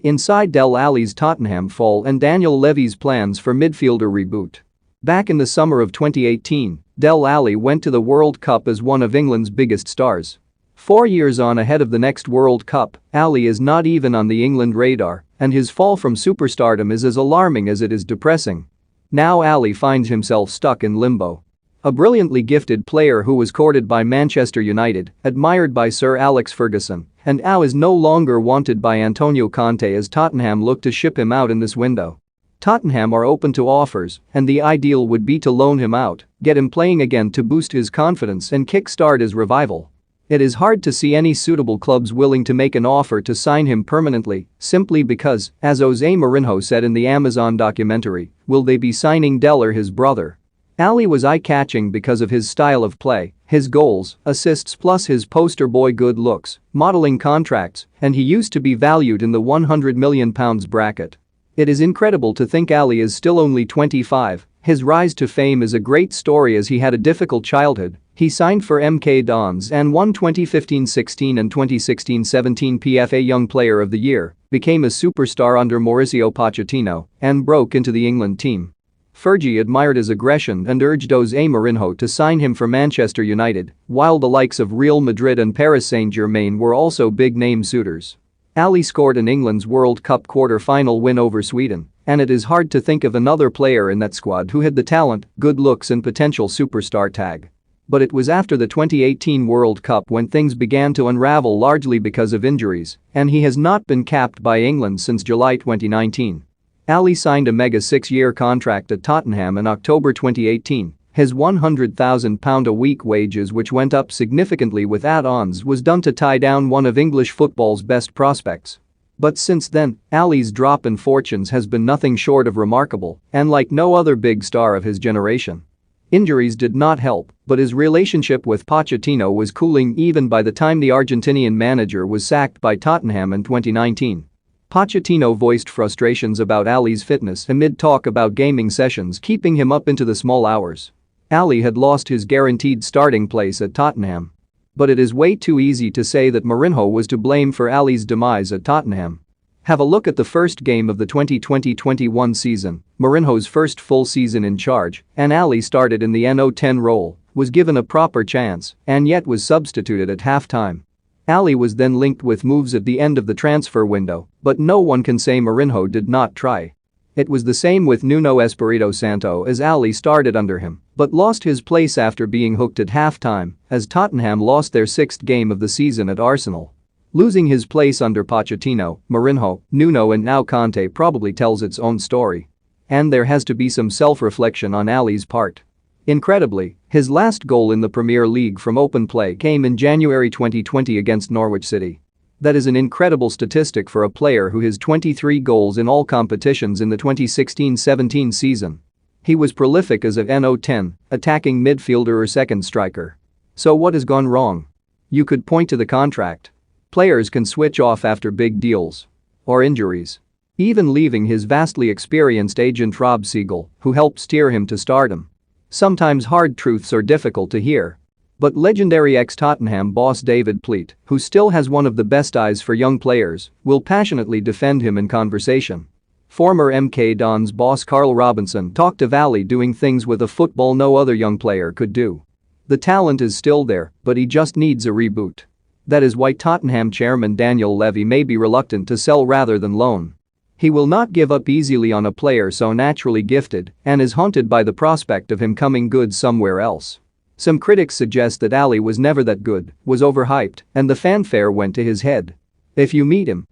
Inside Dele Alli's Tottenham fall and Daniel Levy's plans for midfielder reboot. Back in the summer of 2018, Dele Alli went to the World Cup as one of England's biggest stars. 4 years on ahead of the next World Cup, Alli is not even on the England radar, and his fall from superstardom is as alarming as it is depressing. Now Alli finds himself stuck in limbo. A brilliantly gifted player who was courted by Manchester United, admired by Sir Alex Ferguson, and now is no longer wanted by Antonio Conte as Tottenham look to ship him out in this window. Tottenham are open to offers, and the ideal would be to loan him out, get him playing again to boost his confidence and kick-start his revival. It is hard to see any suitable clubs willing to make an offer to sign him permanently, simply because, as Jose Mourinho said in the Amazon documentary, will they be signing Dele or his brother? Alli was eye-catching because of his style of play, his goals, assists plus his poster boy good looks, modeling contracts, and he used to be valued in the £100 million bracket. It is incredible to think Alli is still only 25. His rise to fame is a great story as he had a difficult childhood. He signed for MK Dons and won 2015-16 and 2016-17 PFA Young Player of the Year, became a superstar under Mauricio Pochettino, and broke into the England team. Fergie admired his aggression and urged Jose Mourinho to sign him for Manchester United, while the likes of Real Madrid and Paris Saint-Germain were also big-name suitors. Alli scored in England's World Cup quarter-final win over Sweden, and it is hard to think of another player in that squad who had the talent, good looks and potential superstar tag. But it was after the 2018 World Cup when things began to unravel largely because of injuries, and he has not been capped by England since July 2019. Alli signed a mega 6-year contract at Tottenham in October 2018. His £100,000 a week wages, which went up significantly with add-ons, was done to tie down one of English football's best prospects. But since then, Alli's drop in fortunes has been nothing short of remarkable, and like no other big star of his generation. Injuries did not help, but his relationship with Pochettino was cooling even by the time the Argentinian manager was sacked by Tottenham in 2019. Pochettino voiced frustrations about Alli's fitness amid talk about gaming sessions keeping him up into the small hours. Alli had lost his guaranteed starting place at Tottenham. But it is way too easy to say that Mourinho was to blame for Alli's demise at Tottenham. Have a look at the first game of the 2020-21 season, Mourinho's first full season in charge, and Alli started in the NO10 role, was given a proper chance, and yet was substituted at halftime. Alli was then linked with moves at the end of the transfer window, but no one can say Mourinho did not try. It was the same with Nuno Espirito Santo as Alli started under him, but lost his place after being hooked at halftime as Tottenham lost their 6th game of the season at Arsenal. Losing his place under Pochettino, Mourinho, Nuno and now Conte probably tells its own story. And there has to be some self-reflection on Alli's part. Incredibly, his last goal in the Premier League from open play came in January 2020 against Norwich City. That is an incredible statistic for a player who has 23 goals in all competitions in the 2016-17 season. He was prolific as a NO10, attacking midfielder or second striker. So what has gone wrong? You could point to the contract. Players can switch off after big deals. Or injuries. Even leaving his vastly experienced agent Rob Siegel, who helped steer him to stardom. Sometimes hard truths are difficult to hear. But legendary ex-Tottenham boss David Pleat, who still has one of the best eyes for young players, will passionately defend him in conversation. Former MK Dons boss Carl Robinson talked of Alli doing things with a football no other young player could do. The talent is still there, but he just needs a reboot. That is why Tottenham chairman Daniel Levy may be reluctant to sell rather than loan. He will not give up easily on a player so naturally gifted and is haunted by the prospect of him coming good somewhere else. Some critics suggest that Alli was never that good, was overhyped, and the fanfare went to his head. If you meet him,